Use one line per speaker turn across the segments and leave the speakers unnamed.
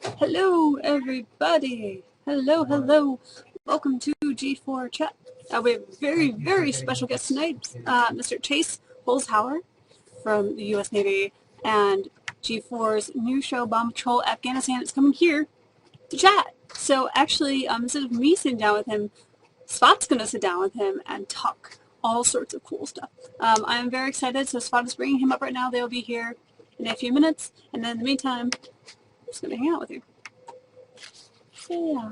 Hello, everybody. Hello, hello. Welcome to G4 Chat. We have a very, very special guest tonight, Mr. Chase Holzhauer from the U.S. Navy, and G4's new show, Bomb Patrol Afghanistan, is coming here to chat. So actually, instead of me sitting down with him, Spot's going to sit down with him and talk all sorts of cool stuff. I'm very excited, so Spot is bringing him up right now. They'll be here in a few minutes, and then in the meantime, I'm just going to hang out with you. So yeah.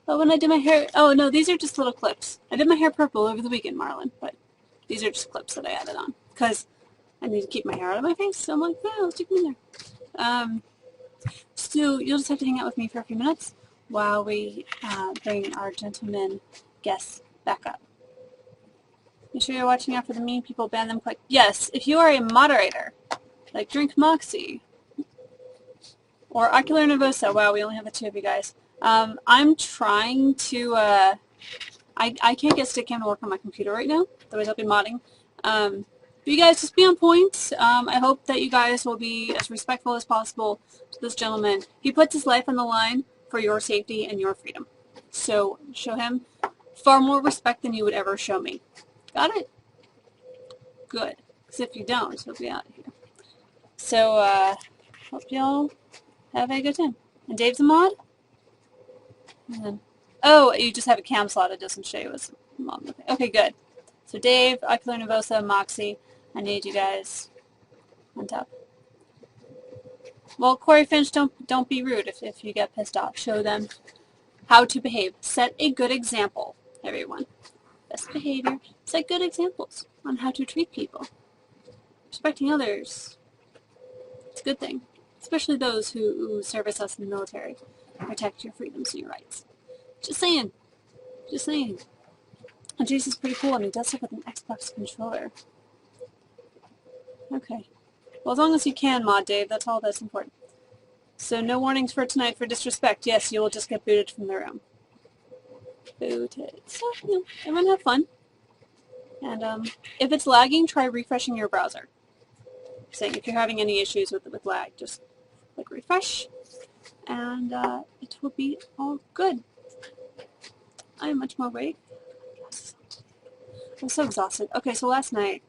But when I did my hair, oh no, these are just little clips. I did my hair purple over the weekend, Marlon, but these are just clips that I added on because I need to keep my hair out of my face. So I'm like, yeah, let's stick them in there. So you'll just have to hang out with me for a few minutes while we bring our gentleman guests back up. Make sure you're watching out for the mean people. Ban them quick. Yes, if you are a moderator, like Drink Moxie or Ocular Nervosa. Wow, we only have the two of you guys. I'm trying to, I can't get Stickcam to work on my computer right now, otherwise I'll be modding. But you guys just be on point. I hope that you guys will be as respectful as possible to this gentleman. He puts his life on the line for your safety and your freedom. So show him far more respect than you would ever show me. Got it? Good. Because if you don't, he'll be out of here. So, hope y'all have a good time. And Dave's a mod? And then, oh, you just have a cam slot. It doesn't show you as mod. Okay, good. So Dave, Ocular Nervosa, Moxie, I need you guys on top. Well, Corey Finch, don't be rude if you get pissed off. Show them how to behave. Set a good example, everyone. Best behavior. Set good examples on how to treat people. Respecting others. It's a good thing. Especially those who service us in the military. Protect your freedoms and your rights. Just saying. Just saying. And Jason's pretty cool, and he does stuff with an Xbox controller. Okay. Well, as long as you can mod, Dave, that's all that's important. So no warnings for tonight for disrespect. Yes, you will just get booted from the room. Booted. So, you know, everyone have fun. And if it's lagging, try refreshing your browser. Saying if you're having any issues with lag, just click refresh, and it will be all good. I am much more awake. I'm so exhausted. Okay, so last night,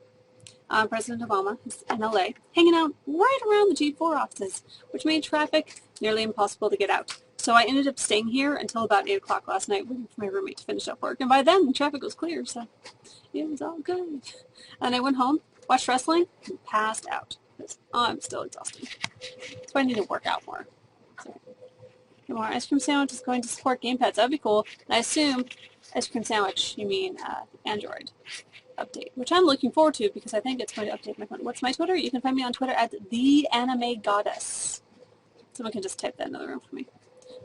President Obama is in LA, hanging out right around the G4 offices, which made traffic nearly impossible to get out. So I ended up staying here until about 8 o'clock last night, waiting for my roommate to finish up work. And by then, the traffic was clear, so it was all good. And I went home, watched wrestling, and passed out. I'm still exhausted. So I need to work out more. So, more ice cream sandwich is going to support gamepads. That would be cool. And I assume ice cream sandwich, you mean Android update, which I'm looking forward to because I think it's going to update my phone. What's my Twitter? You can find me on Twitter at @theanimegoddess. Someone can just type that in the other room for me.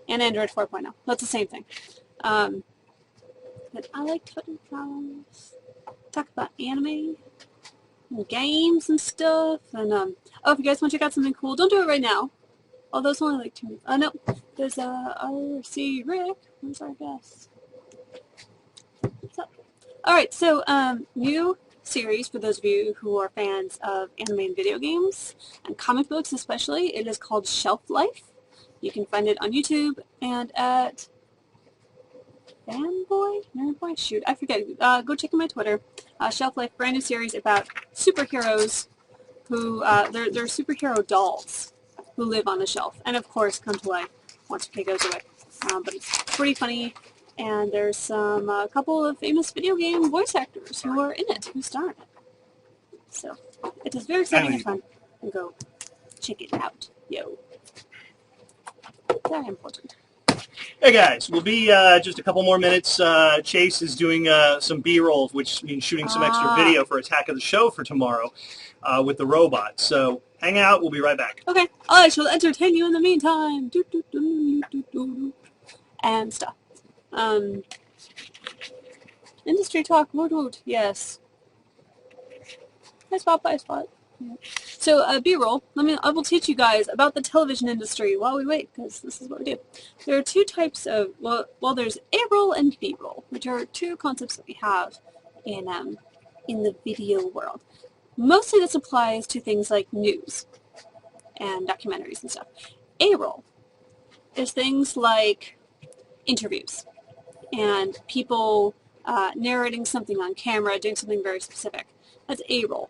And Android 4.0. That's the same thing. But I like Twitter problems. Talk about anime and games and stuff. And oh, if you guys want to check out something cool, don't do it right now. Although it's only like 2 minutes. Oh no, there's RC Rick. Where's our guest? What's up? All right, so new series for those of you who are fans of anime and video games and comic books, especially. It is called Shelf Life. You can find it on YouTube and at Fanboy? Nerdboy? Shoot, I forget. Go check out my Twitter. Shelf Life, brand new series about superheroes who, they're superhero dolls who live on the shelf. And of course, come to life once Kay goes away. But it's pretty funny. And there's a couple of famous video game voice actors who are in it, who star in it. So, it is very exciting and fun. And go check it out. Yo. Very important.
Hey guys, we'll be just a couple more minutes. Chase is doing some B-roll, which means shooting some extra video for Attack of the Show for tomorrow with the robot. So hang out, we'll be right back.
Okay, I shall entertain you in the meantime. And stuff. Industry talk, woot woot, yes. Bye spot. Yeah. So, B-roll, I will teach you guys about the television industry while we wait, because this is what we do. There are two types of, well, there's A-roll and B-roll, which are two concepts that we have in the video world. Mostly this applies to things like news and documentaries and stuff. A-roll is things like interviews and people narrating something on camera, doing something very specific. That's A-roll.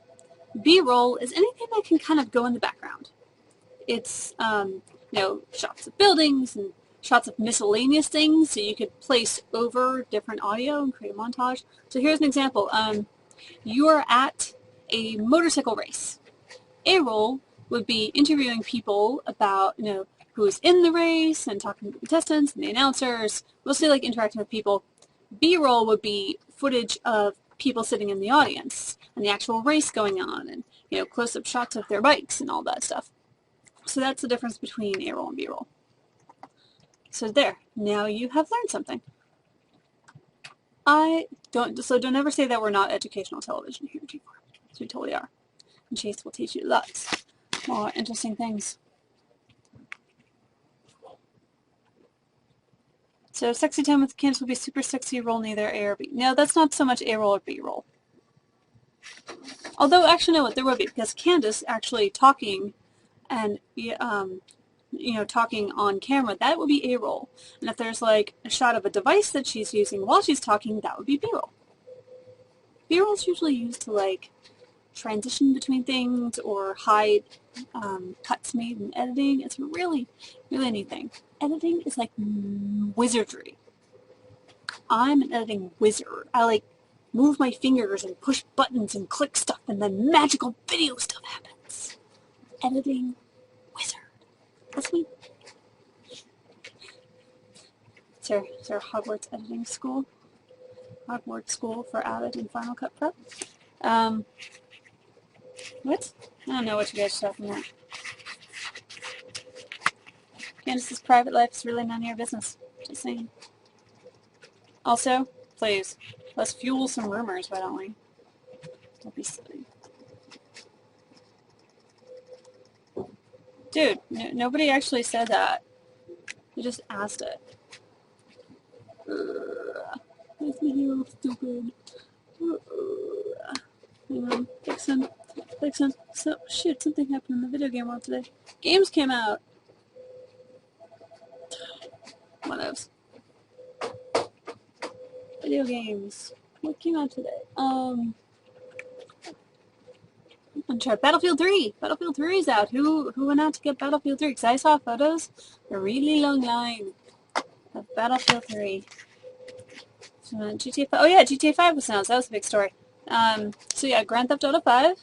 B-roll is anything that can kind of go in the background. It's shots of buildings and shots of miscellaneous things, so you could place over different audio and create a montage. So here's an example. You are at a motorcycle race. A-roll would be interviewing people about, who's in the race and talking to the contestants and the announcers, mostly like interacting with people. B-roll would be footage of people sitting in the audience and the actual race going on and, close-up shots of their bikes and all that stuff. So that's the difference between A-roll and B-roll. So there, now you have learned something. Don't ever say that we're not educational television here at G4. So we totally are. And Chase will teach you lots more interesting things. So sexy time with Candace will be super sexy, roll neither A or B. No, that's not so much A-roll or B-roll. Although, actually, no, there would be, because Candace actually talking and, talking on camera, that would be A-roll. And if there's, like, a shot of a device that she's using while she's talking, that would be B-roll. B-roll is usually used to, like, transition between things or hide cuts made in editing. It's really, really neat thing. Editing is like wizardry. I'm an editing wizard. I like move my fingers and push buttons and click stuff and then magical video stuff happens. Editing wizard. That's me. It's our Hogwarts editing school. Hogwarts school for Avid and Final Cut Prep. What? I don't know what you guys are talking about. Candace's private life is really none of your business. Just saying. Also, please, let's fuel some rumors, why don't we? Don't be silly. Dude, nobody actually said that. You just asked it. Makes me feel stupid. Hang on, Dixon. So, shit, something happened in the video game world today. Games came out. What else? Video games. What came out today? Uncharted. Battlefield 3. Battlefield 3 is out. Who went out to get Battlefield 3? Because I saw photos. A really long line of Battlefield 3. GTA 5. Oh yeah, GTA 5 was announced. That was a big story. So yeah, Grand Theft Auto 5,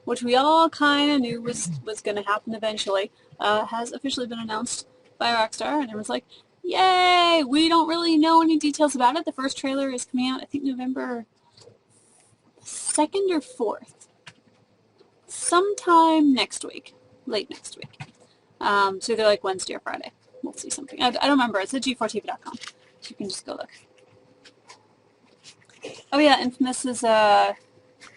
which we all kind of knew was going to happen eventually, has officially been announced by Rockstar, and everyone's like, yay! We don't really know any details about it. The first trailer is coming out, I think, November 2nd or 4th. Sometime next week. Late next week. So either like Wednesday or Friday. We'll see something. I don't remember. It's at g4tv.com. So you can just go look. Oh yeah, Infamous is the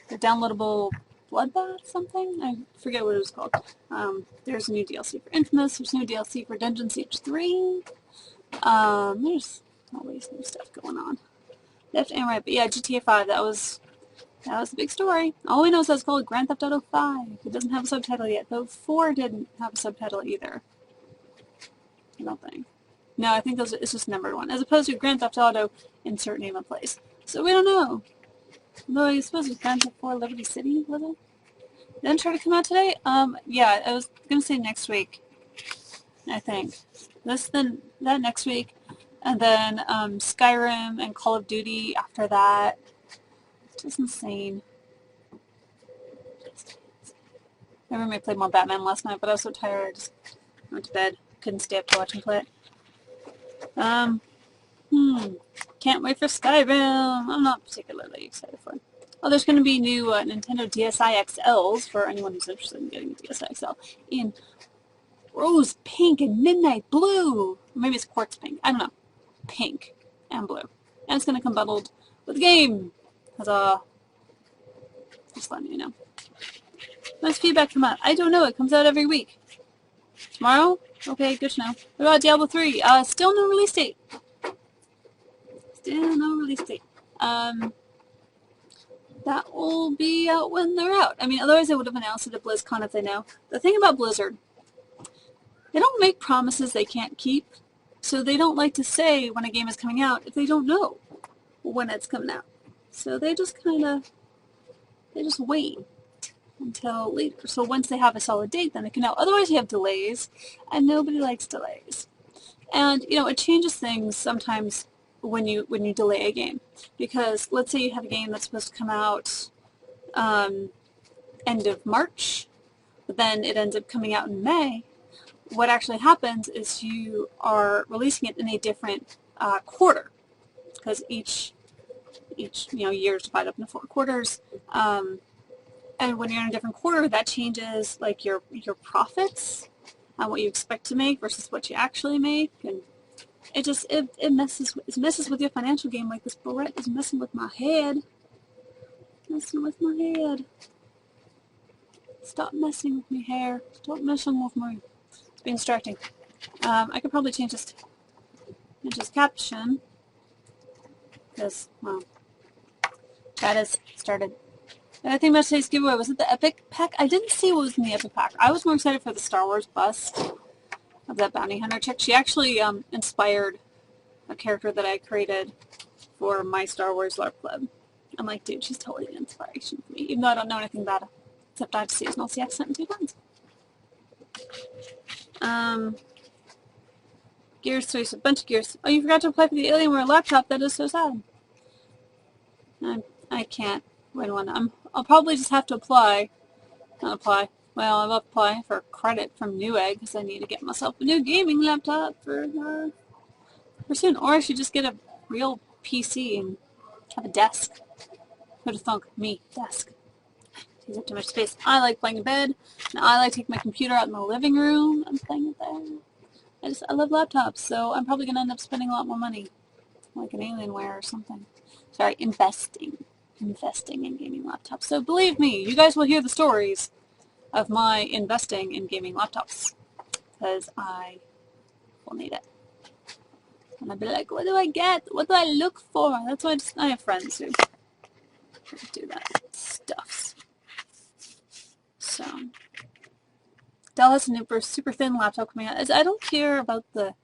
downloadable Bloodbath something? I forget what it was called. There's a new DLC for Infamous. There's a new DLC for Dungeon Siege 3. There's always new stuff going on. Left and right. But yeah, GTA 5, that was the big story. All we know is that it's called Grand Theft Auto 5. It doesn't have a subtitle yet, though 4 didn't have a subtitle either. I don't think. No, I think it's just numbered one. As opposed to Grand Theft Auto, insert name of place. So we don't know. Although I suppose it was Grand Theft 4 Liberty City, was it? Did Uncharted come out today? Yeah, I was going to say next week, I think. That next week. And then Skyrim and Call of Duty after that. It's just insane. My roommate played more Batman last night, but I was so tired I just went to bed. Couldn't stay up to watch him play it. Can't wait for Skyrim. I'm not particularly excited for it. Oh, there's going to be new Nintendo DSi XLs for anyone who's interested in getting a DSi XL in rose pink and midnight blue. Or maybe it's quartz pink. I don't know. Pink and blue. And it's going to come bundled with the game. Huzzah. Just letting you know. When's feedback come out? I don't know. It comes out every week. Tomorrow? Okay, good to know. What about Diablo 3? Still no release date. Still no release date. That will be out when they're out. I mean, otherwise they would have announced it at BlizzCon if they know. The thing about Blizzard, they don't make promises they can't keep. So they don't like to say when a game is coming out if they don't know when it's coming out. So they just wait until later. So once they have a solid date, then they can know. Otherwise you have delays, and nobody likes delays. And it changes things sometimes when you delay a game, because let's say you have a game that's supposed to come out end of March, but then it ends up coming out in May. What actually happens is you are releasing it in a different quarter, because each year is divided up into 4 quarters. And when you're in a different quarter, that changes like your profits and what you expect to make versus what you actually make, and it messes with your financial game. Like this barrette is messing with my head. Stop messing with my hair. Stop messing with my. It's being distracting. I could probably change this caption, because well, that has started. And I think about today's giveaway, was it the Epic Pack? I didn't see what was in the Epic Pack. I was more excited for the Star Wars bust of that bounty hunter chick. She actually inspired a character that I created for my Star Wars LARP club. I'm like, dude, she's totally an inspiration for me, even though I don't know anything about her, except I've seasonal sea accent in 2 times. Gears 3, so a bunch of Gears. Oh, you forgot to apply for the Alienware laptop. That is so sad. I can't win one. I'll probably just have to apply. Not apply. Well, I'll apply for credit from Newegg, because I need to get myself a new gaming laptop for soon. Or I should just get a real PC and have a desk. Who'd have thunk? Me. Desk. Takes up too much space. I like playing in bed, and I like taking my computer out in the living room and playing it there. I love laptops, so I'm probably going to end up spending a lot more money. Like an Alienware or something. Sorry, investing in gaming laptops. So believe me, you guys will hear the stories of my investing in gaming laptops, because I will need it. And I'll be like, what do I get? What do I look for? That's why I have friends who do that stuff. So Dell has a new super thin laptop coming out. I don't care about the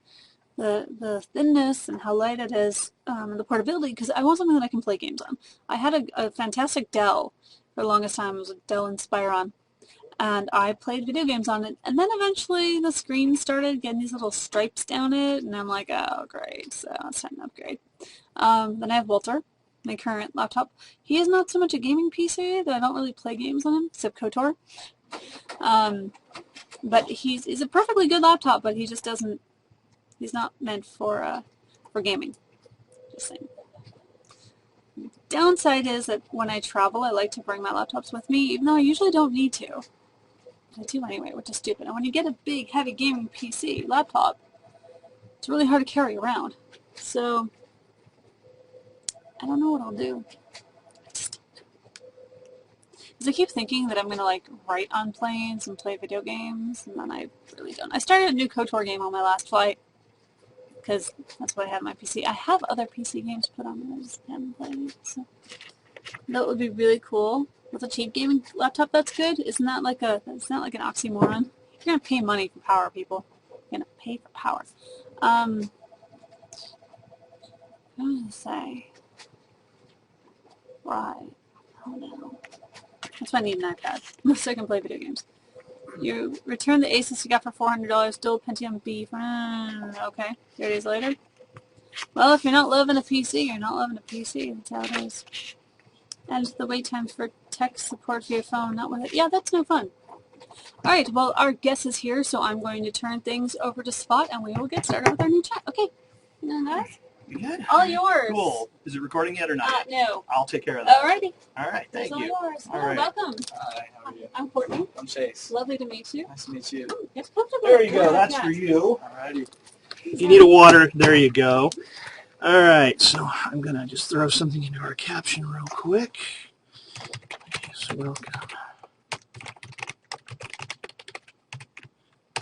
thinness and how light it is, the portability, because I want something that I can play games on. I had a fantastic Dell for the longest time. It was a Dell Inspiron, and I played video games on it, and then eventually the screen started getting these little stripes down it, and I'm like, oh great, so it's time to upgrade. Then I have Walter, my current laptop. He is not so much a gaming PC, that I don't really play games on him, except KOTOR. But he's a perfectly good laptop, but he just doesn't. He's not meant for gaming. Just saying. Downside is that when I travel, I like to bring my laptops with me, even though I usually don't need to. I do anyway, which is stupid. And when you get a big, heavy gaming PC laptop, it's really hard to carry around. So I don't know what I'll do. Because I keep thinking that I'm going to like write on planes and play video games, and then I really don't. I started a new KOTOR game on my last flight, because that's what I have on my PC. I have other PC games put on there, I just haven't played. So that would be really cool. With a cheap gaming laptop that's good, isn't that like an oxymoron? You're gonna pay money for power, people. You're gonna pay for power. What was I gonna say? Right. Oh no. That's why I need an iPad, so I can play video games. You return the Asus you got for $400, dual Pentium B. Okay, 3 days later. Well, if you're not loving a PC, you're not loving a PC. That's how it is. And the wait times for tech support for your phone, not with it. Yeah, that's no fun. Alright, well, our guest is here, so I'm going to turn things over to Spot, and we will get started with our new chat. Okay. Guys?
You good?
All yours.
Cool. Is it recording yet or not?
No.
I'll take care of that.
Alrighty.
All right, thank you.
All yours.
All right.
Welcome.
Hi, how are you?
I'm Courtney.
I'm Chase.
Lovely to meet you.
Nice to meet you.
Oh, yes, comfortable.
There you go. That's for you. All righty. If you need a water, there you go. All right, so I'm going to just throw something into our caption real quick. So welcome.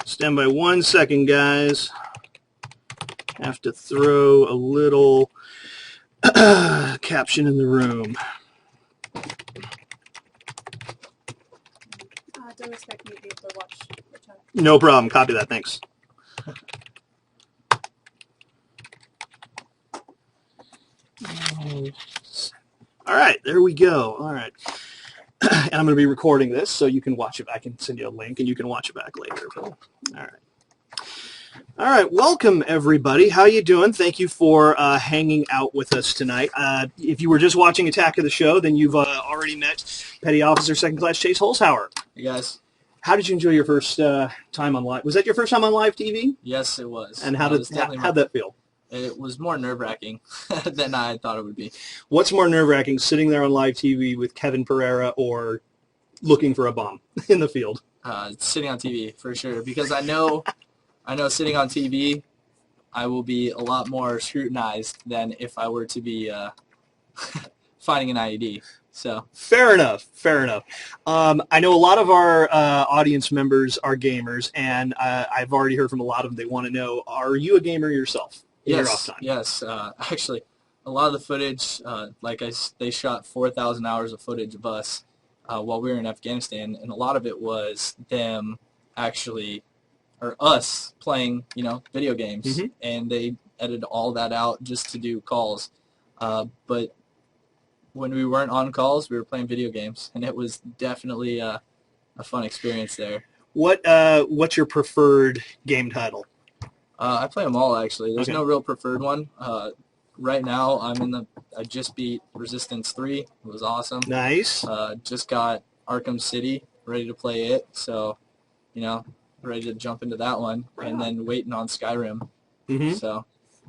Stand by 1 second, guys. Have to throw a little caption in the room.
Don't expect me to be able to watch the chat.
No problem. Copy that. Thanks. All right, there we go. All right. And I'm going to be recording this, so you can watch it. I can send you a link, and you can watch it back later. All right. All right, welcome everybody. How you doing? Thank you for hanging out with us tonight. If you were just watching Attack of the Show, then you've already met Petty Officer Second Class Chase Holzhauer.
Hey guys.
How did you enjoy your first time on live? Was that your first time on live TV?
Yes, it was.
And how'd that feel?
It was more nerve-wracking than I thought it would be.
What's more nerve-wracking, sitting there on live TV with Kevin Pereira or looking for a bomb in the field?
Sitting on TV for sure, because I know sitting on TV, I will be a lot more scrutinized than if I were to be finding an IED. So
fair enough. I know a lot of our audience members are gamers, and I've already heard from a lot of them. They want to know: are you a gamer yourself in your off time?
Yes. Actually, a lot of the footage, they shot 4,000 hours of footage of us while we were in Afghanistan, and a lot of it was them actually, or us playing, video games, and they edited all that out just to do calls. But when we weren't on calls, we were playing video games, and it was definitely a fun experience there.
What's your preferred game title?
I play them all, actually. There's
Okay.
no real preferred one. Right now, I just beat Resistance 3. It was awesome.
Nice.
Just got Arkham City, ready to play it, so, ready to jump into that one, and then waiting on Skyrim. So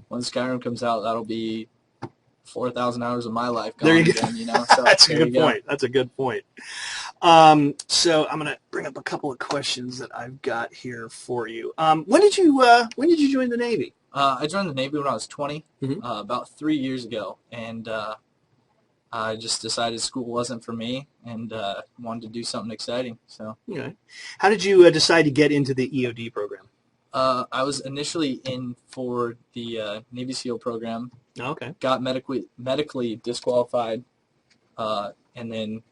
when Skyrim comes out, that'll be 4,000 hours of my life gone.
There you
again, So
That's a good point. That's a good point. So I'm going to bring up a couple of questions that I've got here for you. When did you join the Navy?
I joined the Navy when I was 20, about 3 years ago, and I just decided school wasn't for me and wanted to do something exciting. So,
Okay. How did you decide to get into the EOD program?
I was initially in for the Navy SEAL program.
Okay.
Got medically disqualified, and then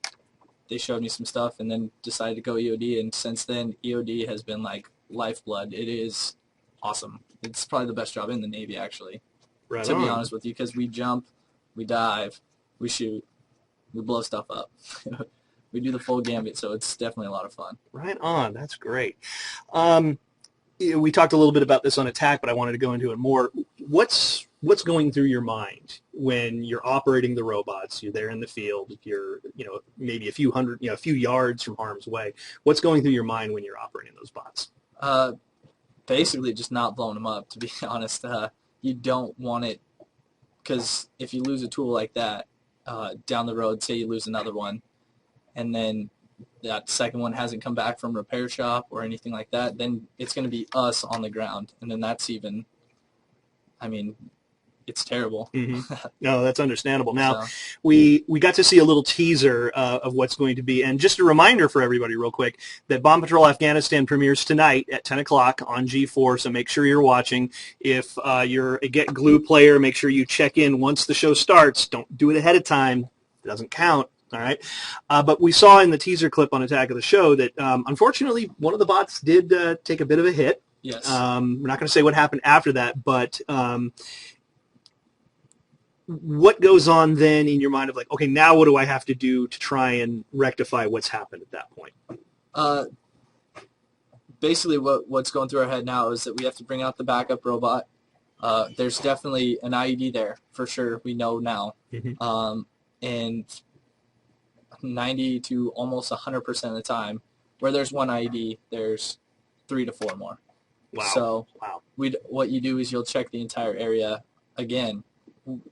they showed me some stuff, and then decided to go EOD. And since then, EOD has been like lifeblood. It is awesome. It's probably the best job in the Navy, actually.
Right
to
on.
be honest with you, because we jump, we dive, we shoot, we blow stuff up. We do the full gambit, so it's definitely a lot of fun.
Right on. That's great. We talked a little bit about this on Attack, but I wanted to go into it more. What's going through your mind when you're operating the robots? You're there in the field. You're maybe a few yards from harm's way. What's going through your mind when you're operating those bots?
Basically, just not blowing them up. To be honest, you don't want it, because if you lose a tool like that down the road, say you lose another one, and then that second one hasn't come back from repair shop or anything like that, then it's going to be us on the ground, and then that's even, it's terrible.
No, that's understandable. Now,
So,
we got to see a little teaser of what's going to be, and just a reminder for everybody real quick that Bomb Patrol Afghanistan premieres tonight at 10 o'clock on G4, so make sure you're watching. If you're a Get Glue player, make sure you check in once the show starts. Don't do it ahead of time. It doesn't count. All right, but we saw in the teaser clip on Attack of the Show that unfortunately one of the bots did take a bit of a hit.
yes.
We're not going to say what happened after that, but what goes on then in your mind of like, okay, now what do I have to do to try and rectify what's happened at that point?
Basically, what's going through our head now is that we have to bring out the backup robot. There's definitely an IED there, for sure. We know now. And 90 to almost 100% of the time, where there's one IED, there's 3 to 4 more.
Wow.
So
Wow.
what you do is you'll check the entire area again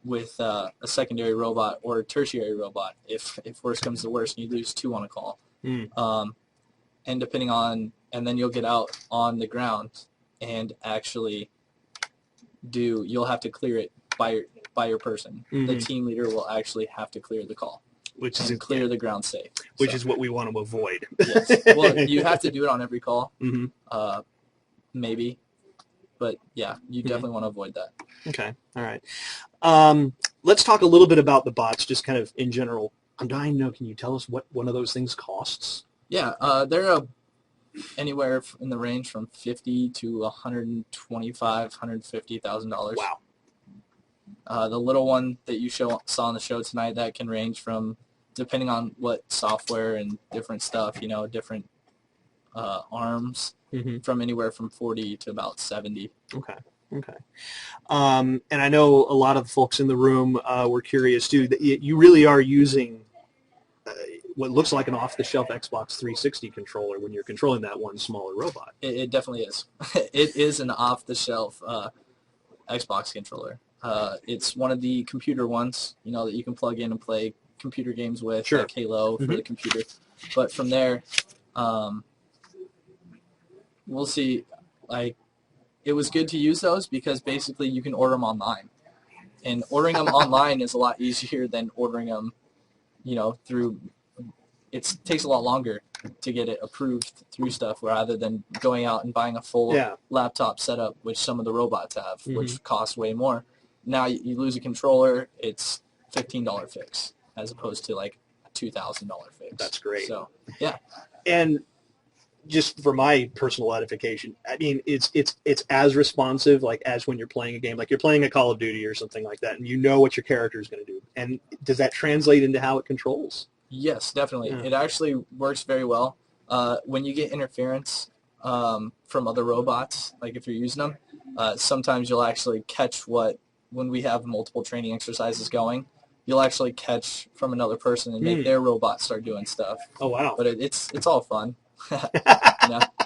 with a secondary robot or a tertiary robot if worse comes to worse and you lose 2 on a call. And depending on, and then you'll get out on the ground and actually you'll have to clear it by your person. The team leader will actually have to clear the call.
Which is
clear the ground safe.
Which is what we want to avoid.
Yes. Well, you have to do it on every call. Maybe. But yeah, you definitely want to avoid that.
Okay. All right. Let's talk a little bit about the bots, just kind of in general. I'm dying to know, can you tell us what one of those things costs?
Yeah, they're anywhere in the range from $50,000 to $125,000, $150,000.
Wow.
The little one that you saw on the show tonight, that can range from, depending on what software and different stuff, different arms, from anywhere from 40 to about 70.
Okay. And I know a lot of the folks in the room were curious too. That you really are using what looks like an off-the-shelf Xbox 360 controller when you're controlling that one smaller robot.
It definitely is. It is an off-the-shelf Xbox controller. It's one of the computer ones, that you can plug in and play computer games with,
Sure.
like Halo for the computer. But from there, we'll see. Like, it was good to use those because basically you can order them online. And ordering them online is a lot easier than ordering them, through. It takes a lot longer to get it approved through stuff rather than going out and buying a full laptop setup, which some of the robots have, which costs way more. Now you lose a controller, it's $15 fix as opposed to like a $2,000 fix.
That's great.
So, yeah.
And just for my personal edification, I mean, it's as responsive like as when you're playing a game, like you're playing a Call of Duty or something like that, and you know what your character is going to do. And does that translate into how it controls?
Yes, definitely. Yeah. It actually works very well. When you get interference from other robots, like if you're using them, sometimes you'll actually catch when we have multiple training exercises going, you'll actually catch from another person and make their robot start doing stuff. Oh, wow. But it's all fun.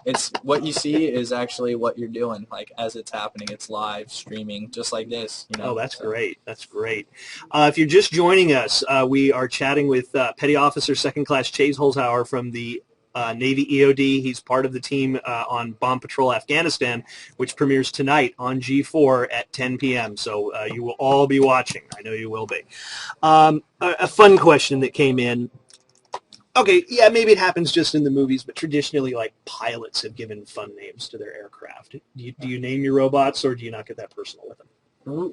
It's what you see is actually what you're doing. Like as it's happening, it's live streaming, just like this.
Oh, that's great. That's great. If you're just joining us, we are chatting with Petty Officer Second Class Chase Holzhauer from the Navy EOD. He's part of the team on Bomb Patrol Afghanistan, which premieres tonight on G4 at 10 p.m. So you will all be watching. I know you will be. A fun question that came in. Okay, yeah, maybe it happens just in the movies, but traditionally, like, pilots have given fun names to their aircraft. Do you name your robots, or do you not get that personal with them?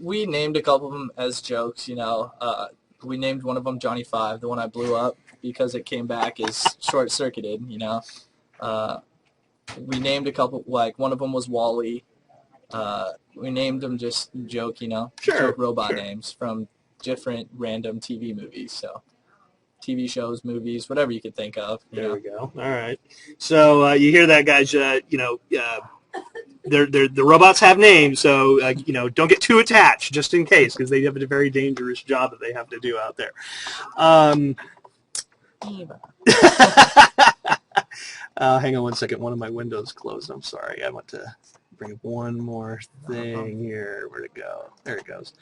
We named a couple of them as jokes, We named one of them Johnny 5, the one I blew up, because it came back as short-circuited, We named a couple, like, one of them was Wally. We named them just joke, joke robot names from different random TV movies, so... TV shows, movies, whatever you could think of.
There we go. All right. So you hear that, guys? The robots have names, so don't get too attached, just in case, because they have a very dangerous job that they have to do out there. Hang on one second. One of my windows closed. I'm sorry. I want to bring up one more thing here. Where'd it go? There it goes.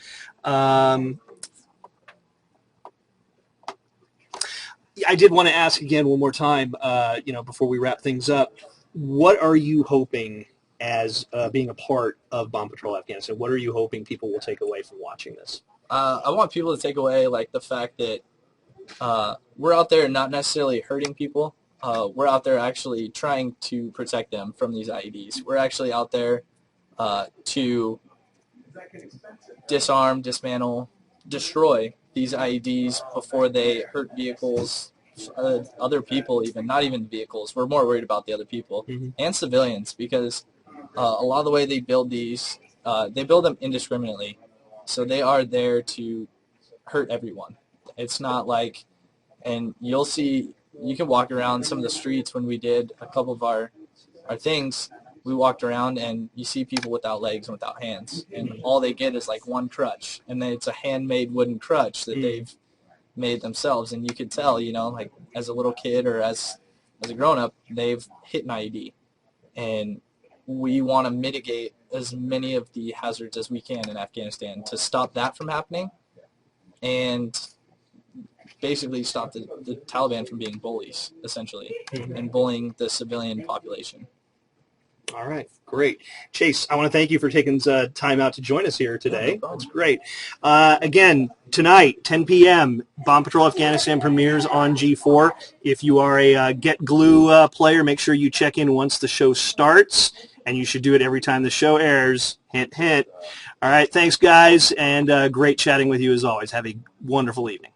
I did want to ask again one more time, before we wrap things up, what are you hoping as being a part of Bomb Patrol Afghanistan? What are you hoping people will take away from watching this?
I want people to take away like the fact that we're out there not necessarily hurting people. We're out there actually trying to protect them from these IEDs. We're actually out there to disarm, dismantle, destroy these IEDs before they hurt vehicles, other people even, not even vehicles. We're more worried about the other people and civilians because a lot of the way they build these, they build them indiscriminately. So they are there to hurt everyone. It's not like, and you'll see, you can walk around some of the streets when we did a couple of our things. We walked around and you see people without legs and without hands, and all they get is like one crutch, and then it's a handmade wooden crutch that they've made themselves. And you could tell, like as a little kid or as a grown-up, they've hit an IED, and we want to mitigate as many of the hazards as we can in Afghanistan to stop that from happening, and basically stop the Taliban from being bullies, essentially, and bullying the civilian population.
All right, great. Chase, I want to thank you for taking time out to join us here today. That's great. Again, tonight, 10 p.m., Bomb Patrol Afghanistan premieres on G4. If you are a Get Glue player, make sure you check in once the show starts, and you should do it every time the show airs. Hint, hint. All right, thanks, guys, and great chatting with you as always. Have a wonderful evening.